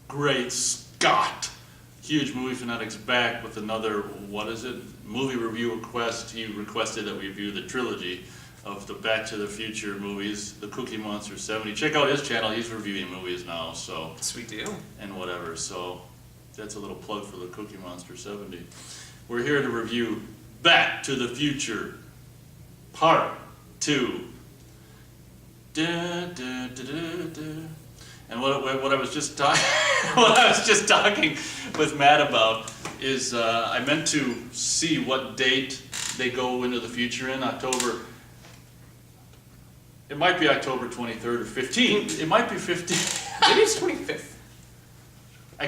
Great Scott! Huge Movie Fanatics back with another, what is it? Movie review request. He requested that we review the trilogy of the Back to the Future movies, the Cookie Monster 70. Check out his channel, he's reviewing movies now, so. Sweet deal. And whatever, so that's a little plug for the Cookie Monster 70. We're here to review Back to the Future, Part 2. Da, da, da, da, da. And what I was just talking with Matt about is I meant to see what date they go into the future in October. It might be October 23rd or 15th. It might be 15th. Maybe it's 25th.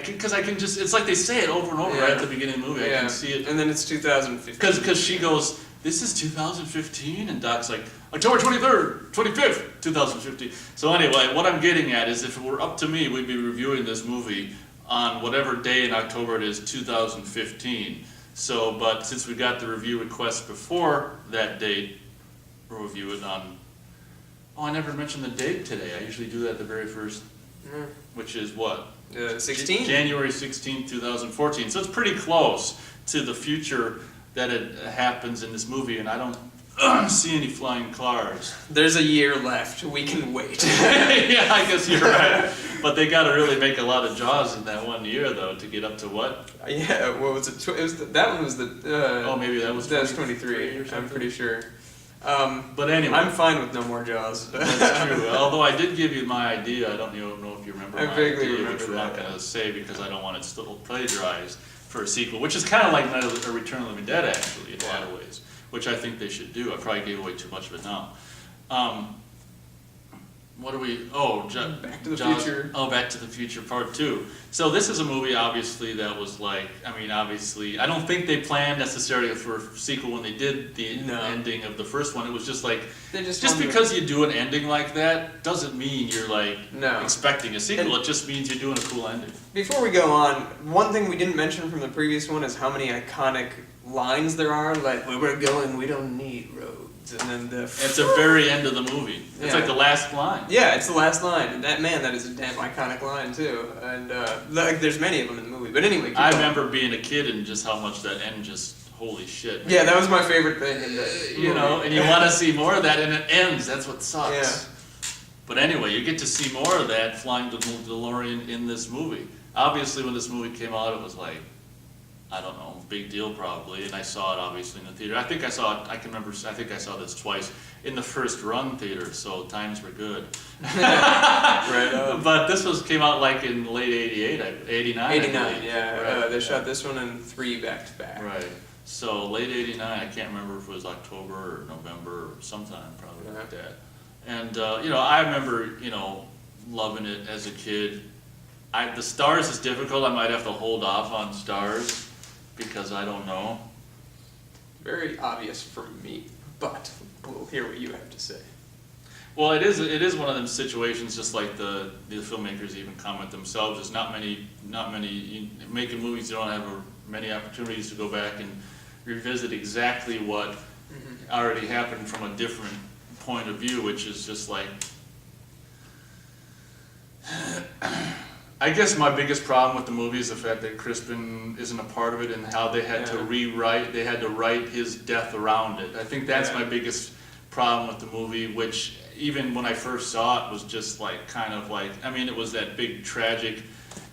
Because I can just, it's like they say it over and over right at the beginning of the movie. I can see it. And then it's 2015. Because she goes, this is 2015? And Doc's like, October 23rd, 25th, 2015. So anyway, what I'm getting at is if it were up to me, we'd be reviewing this movie on whatever day in October it is, 2015. So, but since we got the review request before that date, we'll review it on, oh, I never mentioned the date today. I usually do that the very first, which is what? 16? January 16th, 2014. So it's pretty close to the future that it happens in this movie, and I don't see any flying cars. There's a year left. We can wait. Yeah, I guess you're right. But they got to really make a lot of Jaws in that 1 year, though, to get up to what? Yeah, what was it? It was that one was the. Oh, maybe that was 23. or something? I'm pretty sure. But anyway, I'm fine with no more Jaws. that's true. Although I did give you my idea. I don't know if you remember I my vaguely idea, remember which we're not that. going to say because I don't want it still plagiarized for a sequel, which is kind of like Night of the Return of the Living Dead, actually, in a lot of ways, which I think they should do. I probably gave away too much of it now. What are we? Oh, Back to the Jaws- Future. Oh, Back to the Future Part 2. So this is a movie, obviously, that was like, I mean, obviously, I don't think they planned necessarily for a sequel when they did the No. ending of the first one. It was just like, They just just wanted- because you do an ending like that doesn't mean you're like No. expecting a sequel. And- It just means you're doing a cool ending. Before we go on, one thing we didn't mention from the previous one is how many iconic lines there are. Like, where we're going, we don't need roads. And then It's the very end of the movie. It's Yeah. like the last line. Yeah, it's the last line. And that is a damn iconic line too. And like, there's many of them in the movie. But anyway, keep I going. remember being a kid and just how much that end just, holy shit. Yeah, that was my favorite thing in the You know, movie. and you want to see more of that, and it ends. That's what sucks. Yeah. But anyway, you get to see more of that flying the DeLorean in this movie. Obviously, when this movie came out, it was like, I don't know, big deal probably, and I saw it obviously in the theater. I think I saw it, I can remember, I think I saw this twice in the first run theater, so times were good. Right on. But this came out like in late 88, 89. I 89, believe. yeah. Right. They shot this one and 3 back to back. Right. So late 89, I can't remember if it was October or November or sometime, probably like that. And, you know, I remember, you know, loving it as a kid. The Stars is difficult. I might have to hold off on Stars because I don't know. Very obvious for me, but we'll hear what you have to say. Well, it is one of them situations, just like the filmmakers even comment themselves. There's not many making movies. You don't have many opportunities to go back and revisit exactly what already happened from a different point of view, which is just like. I guess my biggest problem with the movie is the fact that Crispin isn't a part of it and how they had to they had to write his death around it. I think that's my biggest problem with the movie, which even when I first saw it was just like kind of like, I mean, it was that big tragic.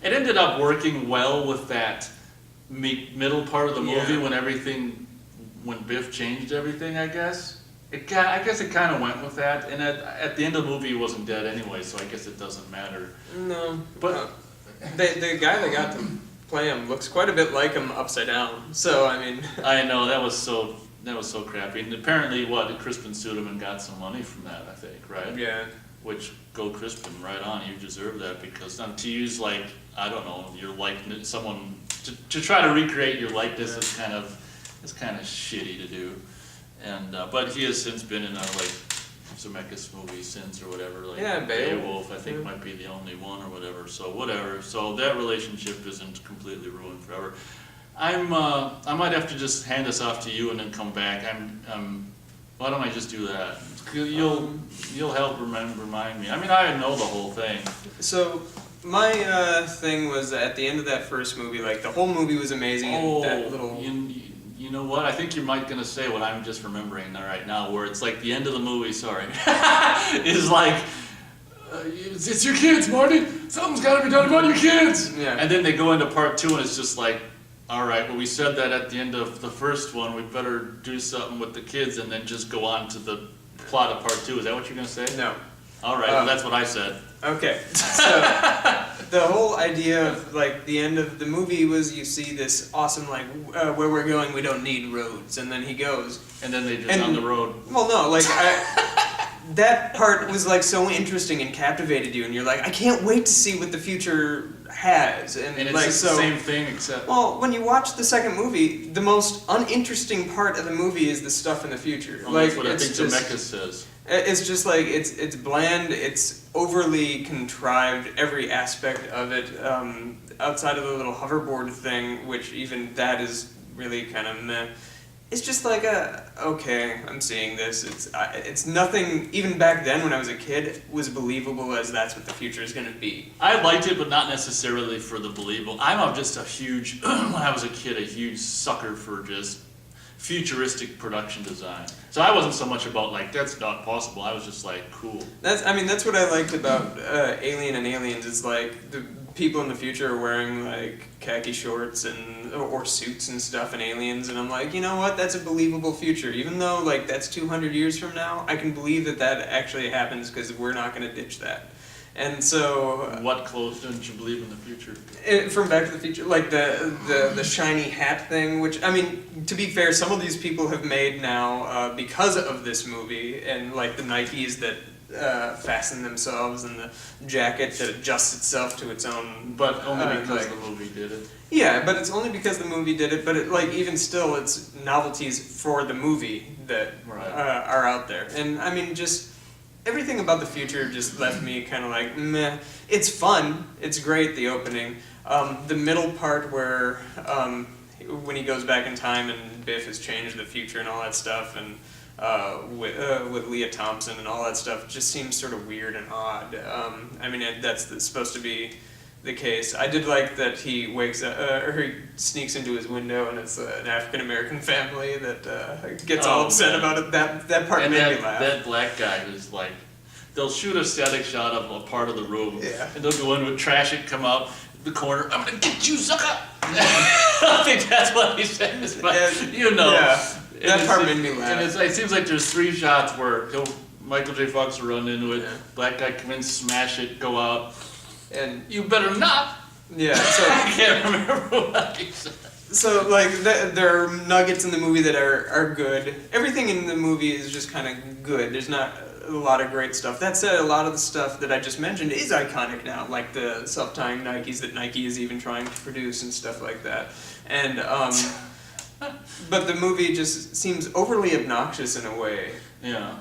It ended up working well with that middle part of the movie when Biff changed everything, I guess. I guess it kind of went with that, and at the end of the movie he wasn't dead anyway, so I guess it doesn't matter. No, But the guy that got to play him looks quite a bit like him upside down. So I mean, I know that was so crappy. And apparently, Crispin sued him and got some money from that, I think, right? yeah, Which, go Crispin, right on. You deserve that because to use like, I don't know, your likeness, someone to try to recreate your likeness is kind of shitty to do. And but he has since been in a like Zemeckis movie since or whatever, like Beowulf, I think might be the only one or whatever. So whatever. So that relationship isn't completely ruined forever. I might have to just hand this off to you and then come back. Why don't I just do that? You'll help remind me. I mean, I know the whole thing. So My thing was at the end of that first movie, like the whole movie was amazing. Oh, And that little you know what? I think you might gonna say what I'm just remembering right now, where it's like the end of the movie. Sorry, is like it's your kids, Marty. Something's got to be done about your kids. Yeah. And then they go into part 2, and it's just like, all right, well, we said that at the end of the first one. We better do something with the kids, and then just go on to the plot of part 2. Is that what you're gonna say? no. All right, well, that's what I said. Okay, so the whole idea of like the end of the movie was you see this awesome like where we're going we don't need roads, and then he goes. And then they just And- on the road. Well, no, like that part was like so interesting and captivated you, and you're like, I can't wait to see what the future has, And it's like just so. the same thing, except Well, when you watch the second movie, the most uninteresting part of the movie is the stuff in the future. well, like that's what I it's think just, Zemeckis says. It's just like it's bland. It's overly contrived. Every aspect of it, outside of the little hoverboard thing, which even that is really kind of meh. It's just like okay, I'm seeing this. It's nothing. Even back then, when I was a kid, was believable as that's what the future is going to be. I liked it, but not necessarily for the believable. I'm just a huge, when I was a kid, a huge sucker for just futuristic production design. So I wasn't so much about like, that's not possible. I was just like, cool. That's what I liked about Alien and Aliens is like the people in the future are wearing like khaki shorts and or suits and stuff in Aliens, and I'm like, you know what? That's a believable future. Even though like that's 200 years from now, I can believe that actually happens because we're not going to ditch that. And so What clothes didn't you believe in the future? from Back to the Future, like the shiny hat thing, which I mean, to be fair, some of these people have made now because of this movie, and like the Nikes that fasten themselves, and the jacket that adjusts itself to its own. But only because like- the movie did it. Yeah, but it's only because the movie did it. But it, like even still, it's novelties for the movie that Right. are out there, and I mean just. Everything about the future just left me kind of like, meh. It's fun. It's great, the opening. The middle part where when he goes back in time and Biff has changed the future and all that stuff, and with Leah Thompson and all that stuff, just seems sort of weird and odd. I mean, that's supposed to be the case. I did like that he wakes up, or he sneaks into his window, and it's an African American family that gets all Oh, upset man. about it. That part And made that, me laugh. that black guy is like, they'll shoot a static shot of a part of the room, Yeah. and they'll go in with trash it, come out the corner, I'm gonna get you, sucker! I don't think that's what he says, but Yeah, you know. yeah. And That it's- part made me laugh. And it seems like there's 3 shots where Michael J. Fox will run into it, Yeah. black guy come in, smash it, go out. And You better not! yeah, so I can't remember what he said. so like there are nuggets in the movie that are good. Everything in the movie is just kind of good. There's not a lot of great stuff. That said, a lot of the stuff that I just mentioned is iconic now, like the self-tying Nikes that Nike is even trying to produce and stuff like that. And but the movie just seems overly obnoxious in a way. Yeah.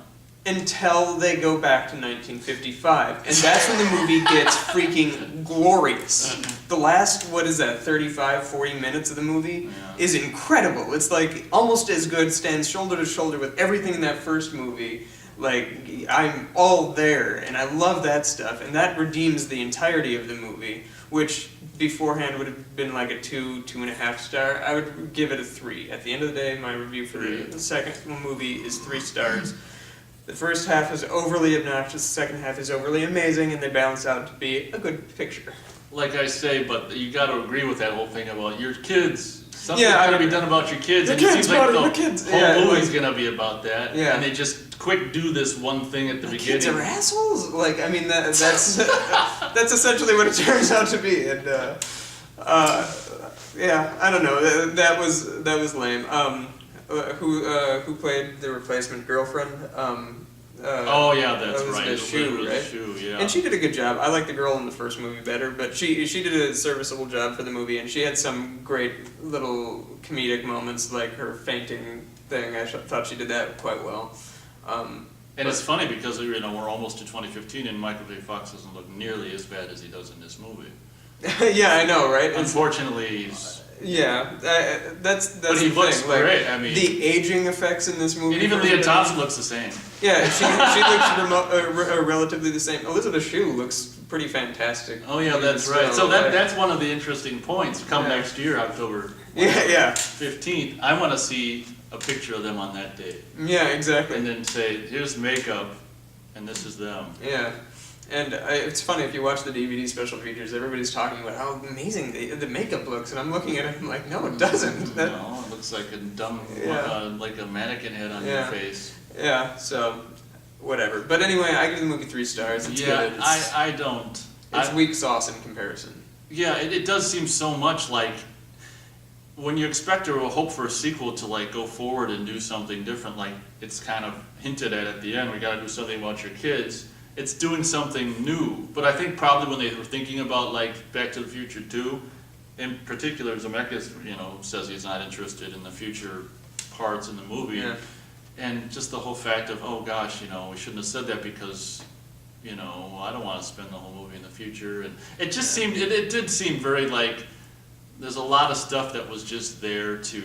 Until they go back to 1955, and that's when the movie gets freaking glorious. The last, 35, 40 minutes of the movie Yeah. is incredible. It's like almost as good, stands shoulder to shoulder with everything in that first movie. Like, I'm all there, and I love that stuff, and that redeems the entirety of the movie, which beforehand would have been like a 2.5 star. I would give it a 3. At the end of the day, my review for the second movie is 3 stars. The first half is overly obnoxious, the second half is overly amazing, and they balance out to be a good picture. Like I say, but you got to agree with that whole thing about your kids. Something's Yeah, got to I- be done about your kids, The and kids, it seems like buddy, the the kids. whole Yeah, movie's like- gonna be about that. Yeah. And they just quick do this one thing at the The beginning. kids are assholes? Like, I mean, that's that's essentially what it turns out to be, and yeah, I don't know. That was lame. Who played the replacement girlfriend? Oh yeah, that's right. Elizabeth Shue, Elizabeth right? Shue, yeah. And she did a good job. I like the girl in the first movie better, but she did a serviceable job for the movie, and she had some great little comedic moments, like her fainting thing. I thought she did that quite well. And it's funny because we're almost to 2015, and Michael J. Fox doesn't look nearly as bad as he does in this movie. Yeah, I know, right? Unfortunately, he's Yeah, that's But he the looks thing. Like, great, I mean- the aging effects in this movie. And even for Leah everybody- Thompson looks the same. Yeah, she looks relatively the same. Elizabeth Shue looks pretty fantastic. Oh yeah, even that's right. still, So like- that's one of the interesting points. Come Yeah. next year, October Yeah, 15th, I want to see a picture of them on that day. yeah, exactly. And then say, here's makeup, and this is them. Yeah, and it's funny if you watch the DVD special features, everybody's talking about how amazing the makeup looks, and I'm looking at it and I'm like, no, it doesn't. That, No, it looks like a dumb, Yeah. like a mannequin head on Yeah. your face. yeah, so whatever. But anyway, I give the movie 3 stars. It's Yeah, good. It's, I don't. it's I- weak sauce in comparison. Yeah, it does seem so much like when you expect or hope for a sequel to like go forward and do something different, like it's kind of hinted at the end, we gotta do something about your kids. It's doing something new, but I think probably when they were thinking about like Back to the Future 2, in particular, Zemeckis, says he's not interested in the future parts in the movie. Yeah. And just the whole fact of, oh gosh, we shouldn't have said that because, I don't want to spend the whole movie in the future. And it just seemed, it did seem very like, there's a lot of stuff that was just there to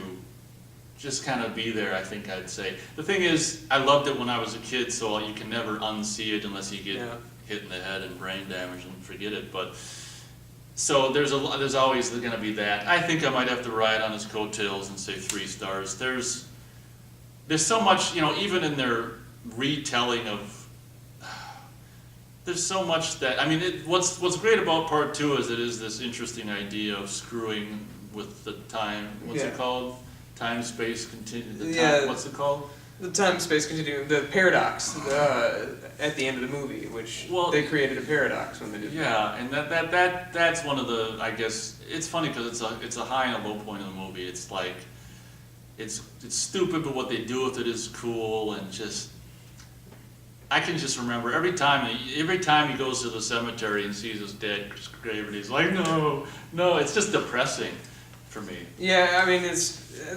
just kind of be there, I think I'd say. The thing is, I loved it when I was a kid, so you can never unsee it unless you get Yeah. hit in the head and brain damage and forget it. But so there's always going to be that. I think I might have to ride on his coattails and say 3 stars. There's so much, even in their retelling of. There's so much that what's great about part 2 is it is this interesting idea of screwing with the time. What's Yeah. it called? Time space continue. Yeah. What's it called? The time-space continuum, the paradox at the end of the movie, which Well- they created a paradox when they did that. Yeah, and that's one of the, I guess it's funny because it's a high and a low point of the movie. It's like it's stupid, but what they do with it is cool, and just I can just remember every time he goes to the cemetery and sees his dad's grave, and he's like, no, it's just depressing for me. Yeah, I mean,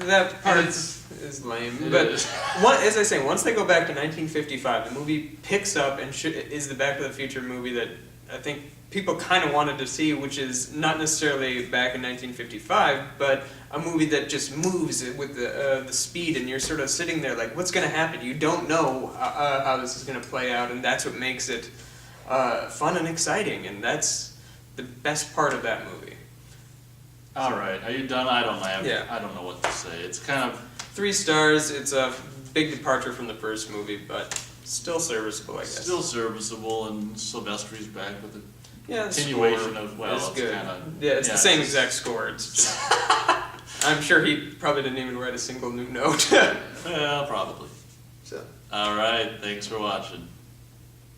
that part And is lame. It But is. as I say, once they go back to 1955, the movie picks up and is the Back to the Future movie that I think people kind of wanted to see, which is not necessarily back in 1955, but a movie that just moves with the speed, and you're sort of sitting there like, what's going to happen? You don't know how this is going to play out, and that's what makes it fun and exciting, and that's the best part of that movie. All right, are you done? I don't have. Yeah. I don't know what to say. It's kind of 3 stars. It's a big departure from the first movie, but still serviceable, I guess. still serviceable, and Silvestri's back with the yeah, the continuation score of well, is it's good. kind of Yeah, it's the same exact score. It's just, I'm sure he probably didn't even write a single new note. Well, probably. So. All right, thanks for watching.